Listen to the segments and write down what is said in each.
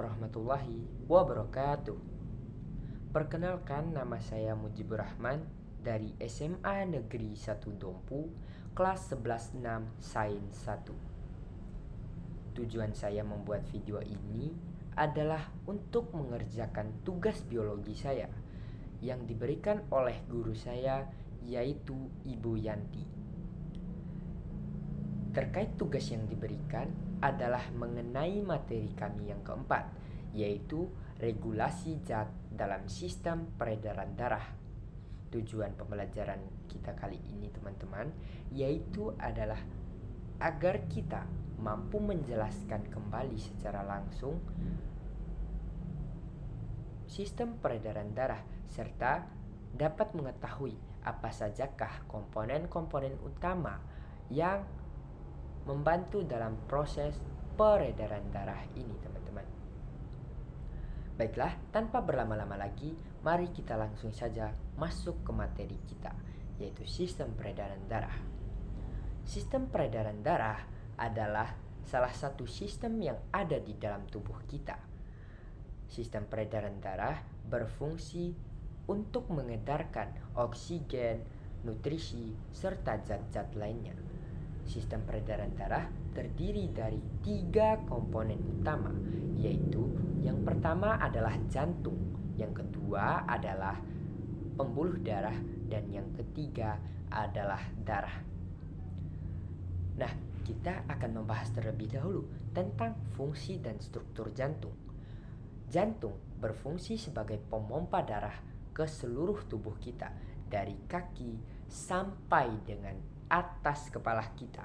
warahmatullahi wabarakatuh. Perkenalkan, nama saya Mujibur Rahman dari SMA Negeri 1 Dompu, kelas 11-6 Sains 1. Tujuan saya membuat video ini adalah untuk mengerjakan tugas biologi saya yang diberikan oleh guru saya, yaitu Ibu Yanti. Terkait tugas yang diberikan adalah mengenai materi kami yang keempat, yaitu regulasi zat dalam sistem peredaran darah. Tujuan pembelajaran kita kali ini, teman-teman, yaitu adalah agar kita mampu menjelaskan kembali secara langsung sistem peredaran darah serta dapat mengetahui apa sajakah komponen-komponen utama yang membantu dalam proses peredaran darah ini, teman-teman. Baiklah, tanpa berlama-lama lagi, mari kita langsung saja masuk ke materi kita, yaitu sistem peredaran darah. Sistem peredaran darah adalah salah satu sistem yang ada di dalam tubuh kita. Sistem peredaran darah berfungsi untuk mengedarkan oksigen, nutrisi, serta zat-zat lainnya. Sistem peredaran darah terdiri dari 3 komponen utama, yaitu yang pertama adalah jantung, yang kedua adalah pembuluh darah, dan yang ketiga adalah darah. Nah, kita akan membahas terlebih dahulu tentang fungsi dan struktur jantung. Jantung berfungsi sebagai pemompa darah ke seluruh tubuh kita, dari kaki sampai dengan atas kepala kita.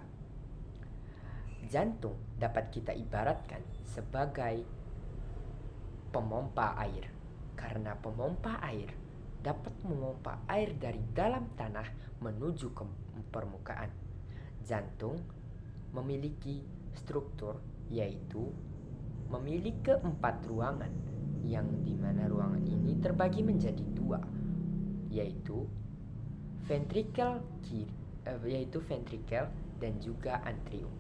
Jantung dapat kita ibaratkan sebagai pemompa air, karena pemompa air dapat memompa air dari dalam tanah menuju ke permukaan. Jantung memiliki struktur, yaitu memiliki 4 ruangan, yang dimana ruangan ini terbagi menjadi 2, yaitu ventrikel dan juga antrium.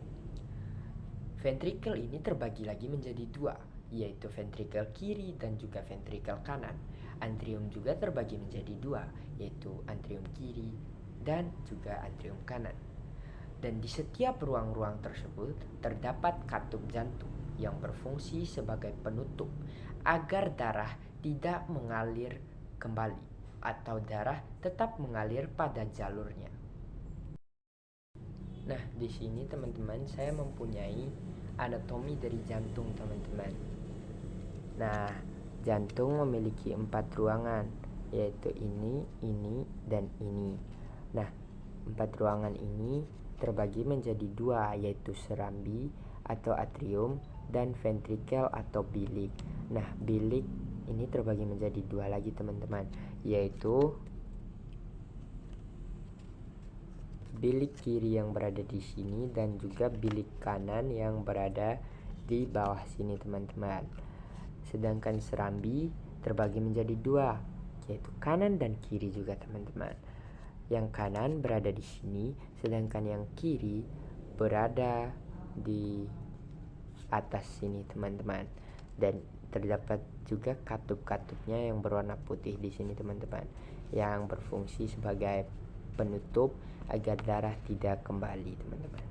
Ventrikel ini terbagi lagi menjadi 2, yaitu ventrikel kiri dan juga ventrikel kanan. Antrium juga terbagi menjadi 2, yaitu antrium kiri dan juga antrium kanan. Dan di setiap ruang-ruang tersebut terdapat katup jantung yang berfungsi sebagai penutup agar darah tidak mengalir kembali atau darah tetap mengalir pada jalurnya. Nah, di sini teman-teman, saya mempunyai anatomi dari jantung, teman-teman. Nah, jantung memiliki 4 ruangan, yaitu ini, dan ini. Nah, 4 ruangan ini terbagi menjadi 2, yaitu serambi atau atrium dan ventrikel atau bilik. Nah, bilik ini terbagi menjadi 2 lagi, teman-teman, yaitu bilik kiri yang berada di sini dan juga bilik kanan yang berada di bawah sini, teman-teman. Sedangkan serambi terbagi menjadi 2, yaitu kanan dan kiri juga, teman-teman. Yang kanan berada di sini, sedangkan yang kiri berada di atas sini, teman-teman. Dan terdapat juga katup-katupnya yang berwarna putih di sini, teman-teman, yang berfungsi sebagai penutup agar darah tidak kembali, teman-teman.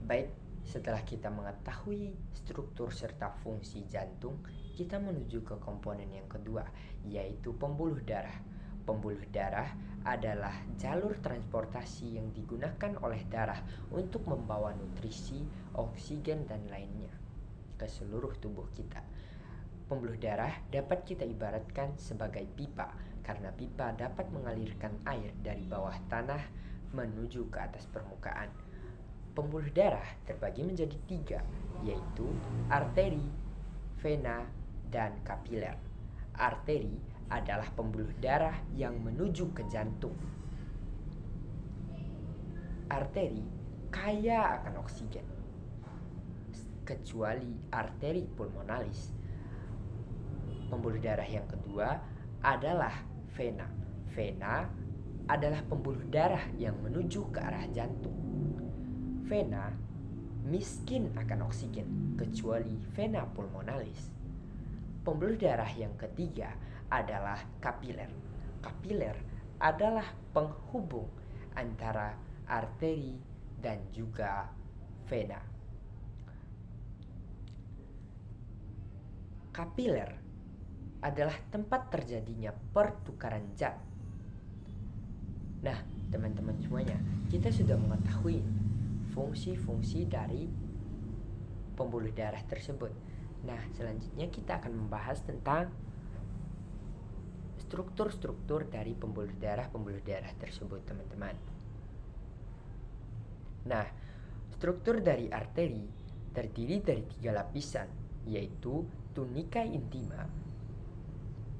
Baik, setelah kita mengetahui struktur serta fungsi jantung, kita menuju ke komponen yang kedua, yaitu pembuluh darah. Pembuluh darah adalah jalur transportasi yang digunakan oleh darah untuk membawa nutrisi, oksigen, dan lainnya ke seluruh tubuh kita. Pembuluh darah dapat kita ibaratkan sebagai pipa, karena pipa dapat mengalirkan air dari bawah tanah menuju ke atas permukaan. Pembuluh darah terbagi menjadi 3, yaitu arteri, vena, dan kapiler. Arteri adalah pembuluh darah yang menuju ke jantung. Arteri kaya akan oksigen, kecuali arteri pulmonalis. Pembuluh darah yang kedua adalah vena. Vena adalah pembuluh darah yang menuju ke arah jantung. Vena miskin akan oksigen, kecuali vena pulmonalis. Pembuluh darah yang ketiga adalah kapiler. Kapiler adalah penghubung antara arteri dan juga vena. Kapiler adalah tempat terjadinya pertukaran zat. Nah, teman-teman semuanya, kita sudah mengetahui fungsi-fungsi dari pembuluh darah tersebut. Nah, selanjutnya kita akan membahas tentang struktur-struktur dari pembuluh darah tersebut, teman-teman. Nah, struktur dari arteri terdiri dari 3 lapisan, yaitu tunika intima,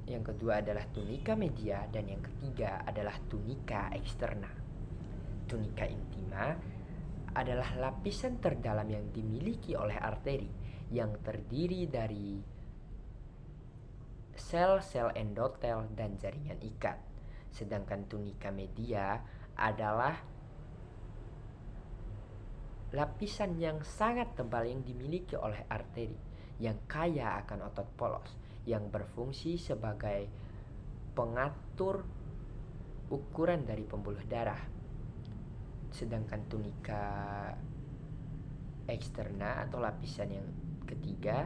yang kedua adalah tunika media, dan yang ketiga adalah tunika eksterna. Tunika intima adalah lapisan terdalam yang dimiliki oleh arteri yang terdiri dari sel-sel endotel dan jaringan ikat. Sedangkan tunika media adalah lapisan yang sangat tebal yang dimiliki oleh arteri yang kaya akan otot polos yang berfungsi sebagai pengatur ukuran dari pembuluh darah. Sedangkan tunika eksterna atau lapisan yang ketiga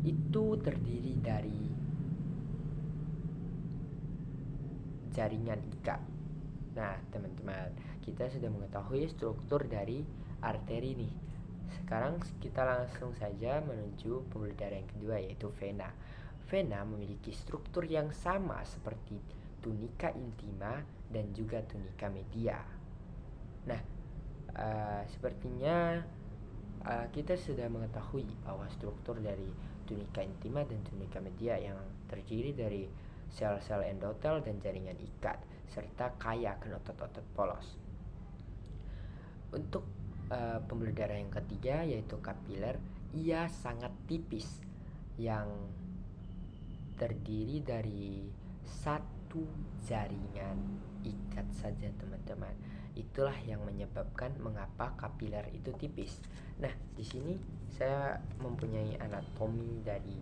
itu terdiri dari jaringan ikat. Nah, teman-teman, kita sudah mengetahui struktur dari arteri nih. Sekarang kita langsung saja menuju pembuluh darah yang kedua, yaitu vena. Vena memiliki struktur yang sama seperti tunika intima dan juga tunika media. Nah, sepertinya kita sudah mengetahui bahwa struktur dari tunika intima dan tunika media yang terdiri dari sel-sel endotel dan jaringan ikat serta kaya akan otot-otot polos. Untuk pembuluh darah yang ketiga yaitu kapiler, ia sangat tipis yang terdiri dari satu jaringan ikat saja, teman-teman. Itulah yang menyebabkan mengapa kapiler itu tipis. Nah, di sini saya mempunyai anatomi dari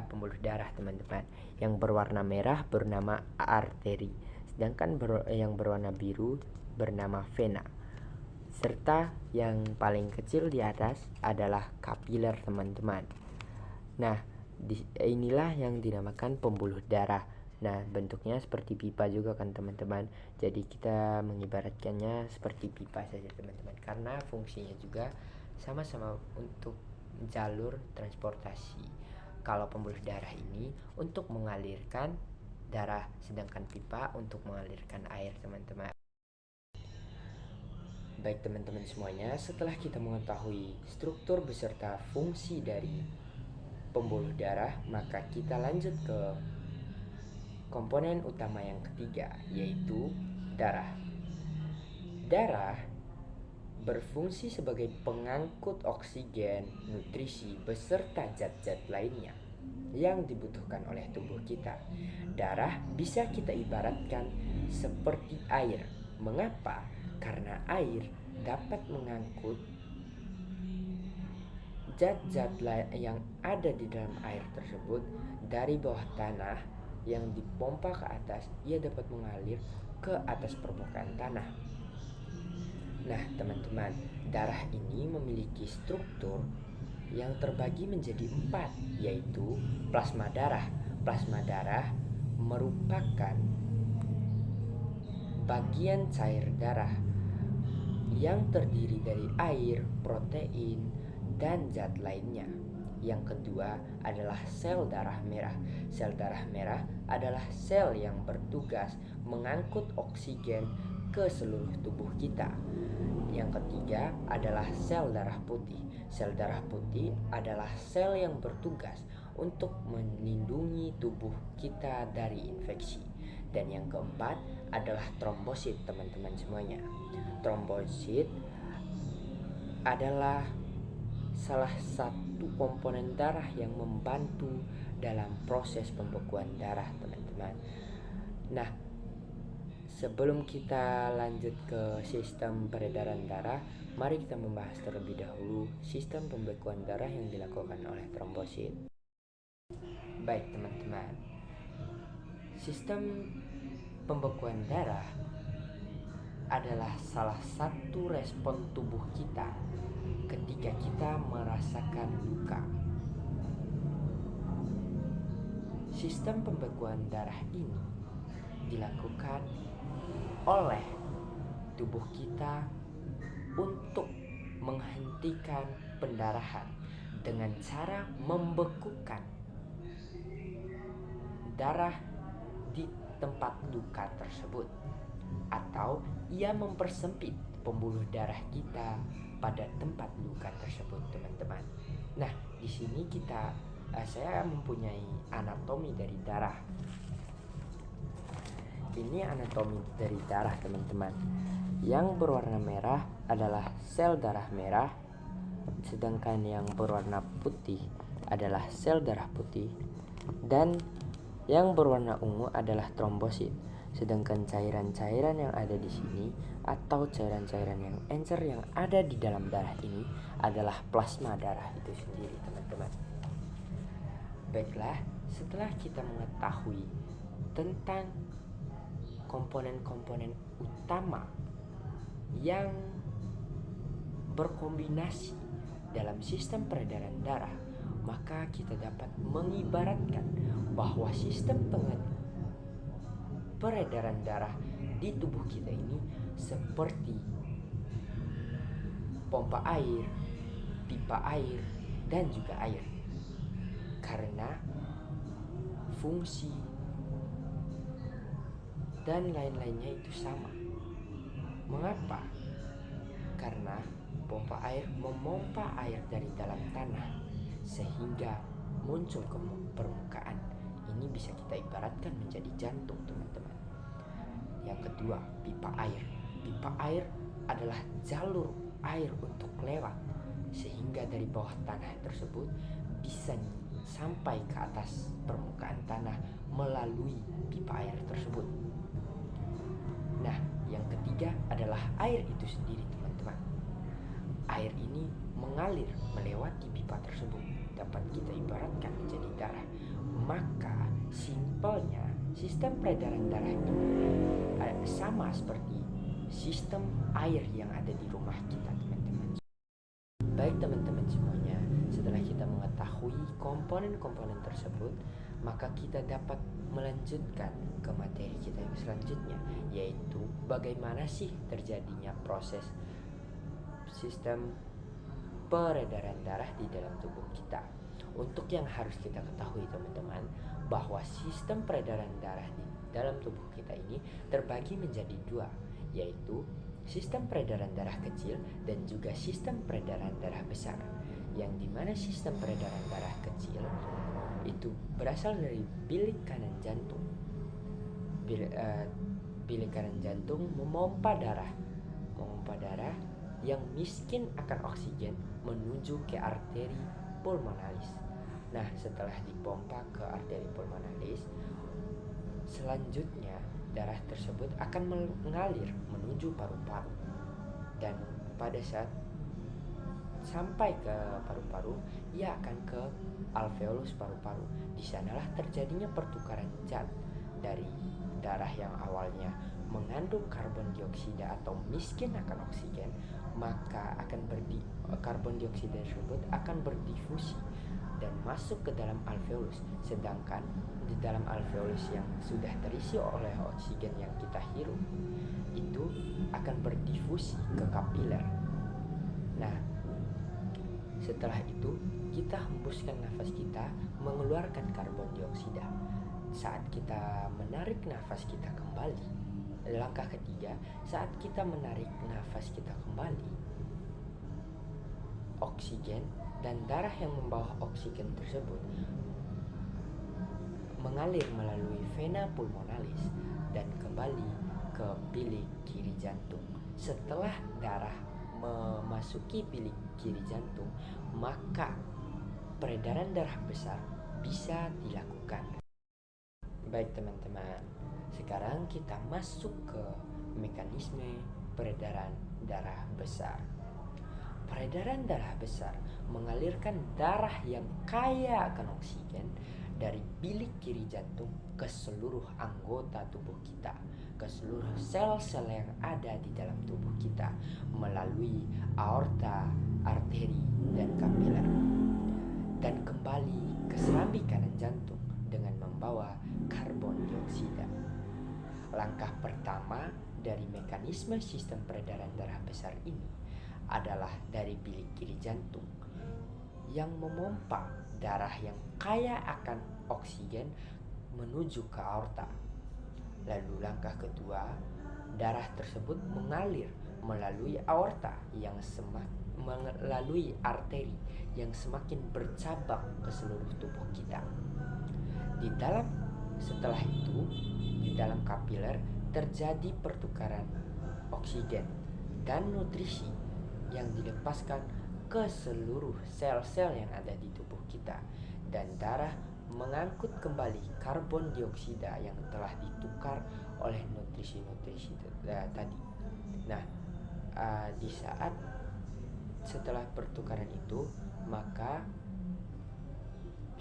pembuluh darah, teman-teman. Yang berwarna merah bernama arteri, sedangkan yang berwarna biru bernama vena. Serta yang paling kecil di atas adalah kapiler, teman-teman. Nah, inilah yang dinamakan pembuluh darah. Nah, bentuknya seperti pipa juga kan, teman-teman. Jadi kita mengibaratkannya seperti pipa saja, teman-teman, karena fungsinya juga sama-sama untuk jalur transportasi. Kalau pembuluh darah ini untuk mengalirkan darah, sedangkan pipa untuk mengalirkan air, teman-teman. Baik, teman-teman semuanya, setelah kita mengetahui struktur beserta fungsi dari pembuluh darah, maka kita lanjut ke komponen utama yang ketiga, yaitu darah. Darah berfungsi sebagai pengangkut oksigen, nutrisi, beserta zat-zat lainnya yang dibutuhkan oleh tubuh kita. Darah bisa kita ibaratkan seperti air. Mengapa? Karena air dapat mengangkut zat-zat yang ada di dalam air tersebut dari bawah tanah yang dipompa ke atas, ia dapat mengalir ke atas permukaan tanah. Nah, teman-teman, darah ini memiliki struktur yang terbagi menjadi 4, yaitu plasma darah. Plasma darah merupakan bagian cair darah yang terdiri dari air, protein, dan zat lainnya. Yang kedua adalah sel darah merah. Sel darah merah adalah sel yang bertugas mengangkut oksigen ke seluruh tubuh kita. Yang ketiga adalah sel darah putih. Sel darah putih adalah sel yang bertugas untuk melindungi tubuh kita dari infeksi. Dan yang keempat adalah trombosit, teman-teman semuanya. Trombosit adalah salah satu komponen darah yang membantu dalam proses pembekuan darah, teman-teman. Nah, Sebelum kita lanjut ke sistem peredaran darah, mari kita membahas terlebih dahulu sistem pembekuan darah yang dilakukan oleh trombosit. Baik teman-teman, sistem pembekuan darah adalah salah satu respon tubuh kita ketika kita merasakan luka. Sistem pembekuan darah ini dilakukan oleh tubuh kita untuk menghentikan pendarahan dengan cara membekukan darah di tempat luka tersebut, atau ia mempersempit pembuluh darah kita pada tempat luka tersebut, teman-teman. Nah, di sini saya mempunyai anatomi dari darah. Ini anatomi dari darah, teman-teman. Yang berwarna merah adalah sel darah merah, sedangkan yang berwarna putih adalah sel darah putih, dan yang berwarna ungu adalah trombosit. Sedangkan cairan-cairan yang ada di sini atau cairan-cairan yang encer yang ada di dalam darah ini adalah plasma darah itu sendiri, teman-teman. Baiklah, setelah kita mengetahui tentang komponen-komponen utama yang berkombinasi dalam sistem peredaran darah, maka kita dapat mengibaratkan bahwa sistem peredaran darah di tubuh kita ini seperti pompa air, pipa air, dan juga air. Karena fungsi dan lain-lainnya itu sama. Mengapa? Karena pompa air memompa air dari dalam tanah sehingga muncul ke permukaan. Ini bisa kita ibaratkan menjadi jantung, teman-teman. Yang kedua, pipa air. Pipa air adalah jalur air untuk lewat, sehingga dari bawah tanah tersebut bisa sampai ke atas permukaan tanah melalui pipa air tersebut. Nah, yang ketiga adalah air itu sendiri, teman-teman. Air ini mengalir melewati pipa tersebut, dapat kita ibaratkan menjadi darah. Maka simpelnya sistem peredaran darah ini sama seperti sistem air yang ada di rumah kita, teman-teman. Baik teman-teman semuanya, setelah kita mengetahui komponen-komponen tersebut, maka kita dapat melanjutkan ke materi kita yang selanjutnya, yaitu bagaimana sih terjadinya proses sistem peredaran darah di dalam tubuh kita. Untuk yang harus kita ketahui, teman-teman, bahwa sistem peredaran darah di dalam tubuh kita ini terbagi menjadi dua, yaitu sistem peredaran darah kecil dan juga sistem peredaran darah besar. Yang dimana sistem peredaran darah kecil itu berasal dari bilik kanan jantung. Bilik kanan jantung memompa darah yang miskin akan oksigen menuju ke arteri pulmonalis. Nah, setelah dipompa ke arteri pulmonalis, selanjutnya darah tersebut akan mengalir menuju paru-paru, dan pada saat sampai ke paru-paru, ia akan ke alveolus paru-paru. Di sanalah terjadinya pertukaran zat dari darah yang awalnya mengandung karbon dioksida atau miskin akan oksigen, maka karbon dioksida tersebut akan berdifusi dan masuk ke dalam alveolus. Sedangkan di dalam alveolus yang sudah terisi oleh oksigen yang kita hirup itu akan berdifusi ke kapiler. Nah, setelah itu kita hembuskan nafas kita mengeluarkan karbon dioksida. Saat kita menarik nafas kita kembali, langkah ketiga, saat kita menarik nafas kita kembali, oksigen dan darah yang membawa oksigen tersebut mengalir melalui vena pulmonalis dan kembali ke bilik kiri jantung. Setelah darah memasuki bilik kiri jantung, maka peredaran darah besar bisa dilakukan. Baik teman-teman, sekarang kita masuk ke mekanisme peredaran darah besar. Peredaran darah besar mengalirkan darah yang kaya akan oksigen dari bilik kiri jantung ke seluruh anggota tubuh kita, ke seluruh sel-sel yang ada di dalam tubuh kita melalui aorta, arteri, dan kapiler, dan kembali ke serambi kanan jantung dengan membawa karbon dioksida. Langkah pertama dari mekanisme sistem peredaran darah besar ini adalah dari bilik kiri jantung yang memompa darah yang kaya akan oksigen menuju ke aorta. Lalu langkah kedua, darah tersebut mengalir melalui aorta yang melalui arteri yang semakin bercabang ke seluruh tubuh kita. Setelah itu, di dalam kapiler terjadi pertukaran oksigen dan nutrisi yang dilepaskan ke seluruh sel-sel yang ada di tubuh kita, dan darah mengangkut kembali karbon dioksida yang telah ditukar oleh nutrisi-nutrisi tadi. Nah, di saat setelah pertukaran itu, maka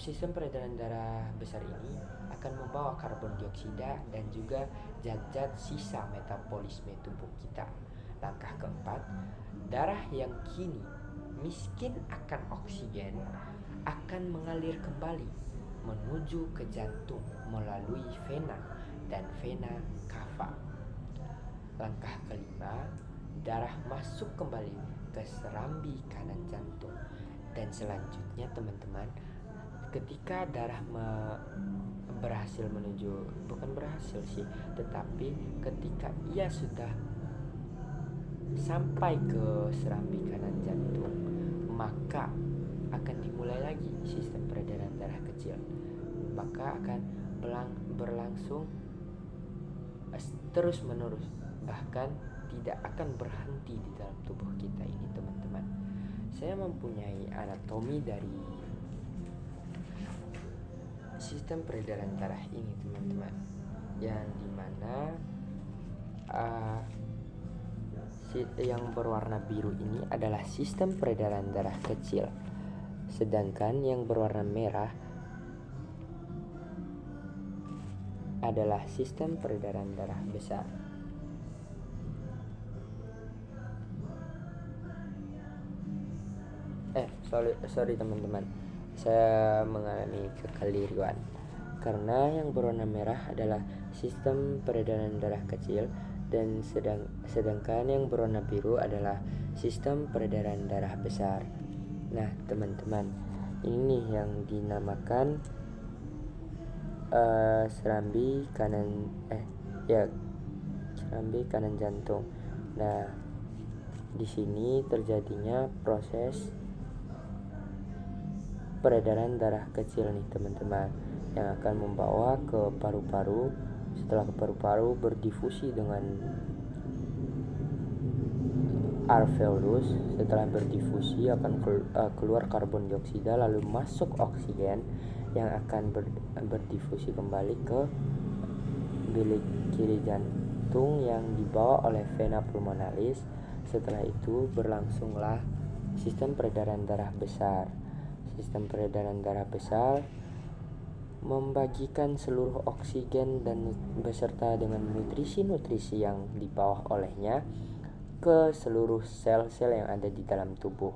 sistem peredaran darah besar ini akan membawa karbon dioksida dan juga zat-zat sisa metabolisme tubuh kita. Langkah keempat, darah yang kini miskin akan oksigen akan mengalir kembali menuju ke jantung melalui vena dan vena cava. Langkah kelima, darah masuk kembali ke serambi kanan jantung, dan selanjutnya teman-teman, ketika darah berhasil menuju, bukan berhasil sih, tetapi ketika ia sudah sampai ke serambi kanan jantung, maka akan dimulai lagi sistem peredaran darah kecil. Maka akan berlangsung terus menerus, bahkan tidak akan berhenti di dalam tubuh kita ini teman-teman. Saya mempunyai anatomi dari sistem peredaran darah ini teman-teman, yang dimana yang berwarna biru ini adalah sistem peredaran darah kecil, sedangkan yang berwarna merah adalah sistem peredaran darah besar. Sorry teman-teman, saya mengalami kekeliruan karena yang berwarna merah adalah sistem peredaran darah kecil, dan sedangkan yang berwarna biru adalah sistem peredaran darah besar. Nah teman-teman, ini yang dinamakan serambi kanan jantung. Nah, di sini terjadinya proses peredaran darah kecil nih teman-teman, yang akan membawa ke paru-paru. Setelah ke paru-paru berdifusi dengan alveolus. Setelah berdifusi akan keluar karbon dioksida, lalu masuk oksigen yang akan berdifusi kembali ke bilik kiri jantung yang dibawa oleh vena pulmonalis. Setelah itu berlangsunglah sistem peredaran darah besar. Sistem peredaran darah besar membagikan seluruh oksigen dan beserta dengan nutrisi-nutrisi yang dibawa olehnya ke seluruh sel-sel yang ada di dalam tubuh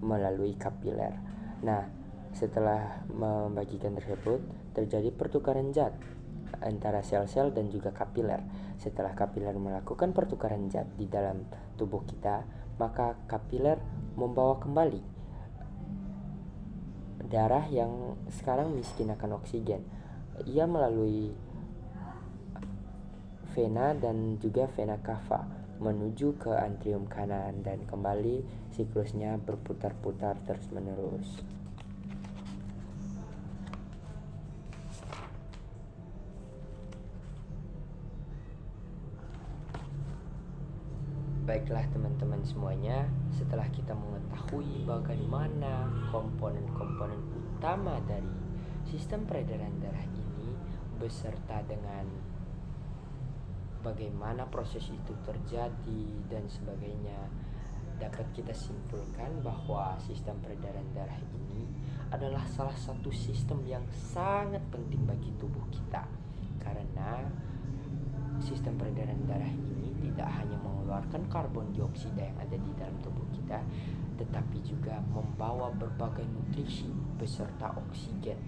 melalui kapiler. Nah, setelah membagikan tersebut, terjadi pertukaran zat antara sel-sel dan juga kapiler. Setelah kapiler melakukan pertukaran zat di dalam tubuh kita, maka kapiler membawa kembali darah yang sekarang miskin akan oksigen. Ia melalui vena dan juga vena cava menuju ke antrium kanan, dan kembali siklusnya berputar-putar terus-menerus. Baiklah teman-teman semuanya, setelah kita mengetahui bagaimana komponen-komponen utama dari sistem peredaran darah ini, beserta dengan bagaimana proses itu terjadi dan sebagainya, dapat kita simpulkan bahwa sistem peredaran darah ini adalah salah satu sistem yang sangat penting bagi tubuh kita, karena sistem peredaran darah ini tidak hanya mengeluarkan karbon dioksida yang ada di dalam tubuh kita, tetapi juga membawa berbagai nutrisi beserta oksigen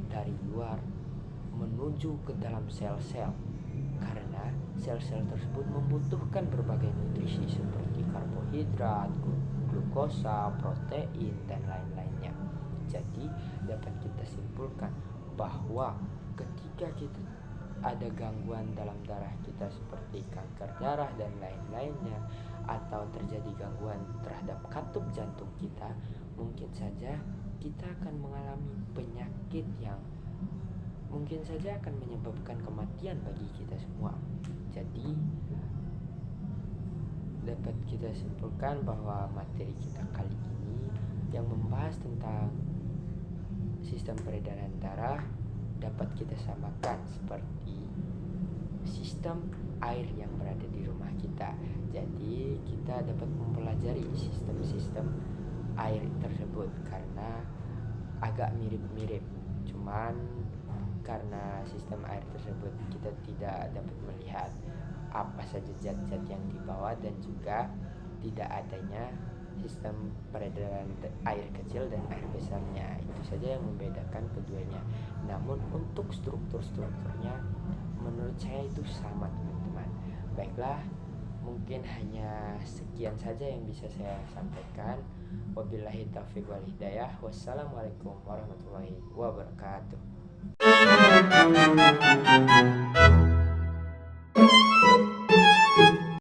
dari luar menuju ke dalam sel-sel, karena sel-sel tersebut membutuhkan berbagai nutrisi seperti karbohidrat, glukosa, protein, dan lain-lainnya. Jadi dapat kita simpulkan bahwa ketika kita ada gangguan dalam darah kita seperti kanker darah dan lain-lainnya, atau terjadi gangguan terhadap katup jantung kita, mungkin saja kita akan mengalami penyakit yang mungkin saja akan menyebabkan kematian bagi kita semua. Jadi dapat kita simpulkan bahwa materi kita kali ini yang membahas tentang sistem peredaran darah dapat kita samakan seperti sistem air yang berada di rumah kita. Jadi kita dapat mempelajari sistem-sistem air tersebut karena agak mirip-mirip, cuman karena sistem air tersebut kita tidak dapat melihat apa saja zat-zat yang dibawa dan juga tidak adanya sistem peredaran air kecil dan air besarnya. Itu saja yang membedakan keduanya. Namun untuk strukturnya menurut saya itu sama, teman-teman. Baiklah, mungkin hanya sekian saja yang bisa saya sampaikan. Wabillahi taufiq wal hidayah. Wassalamualaikum warahmatullahi wabarakatuh.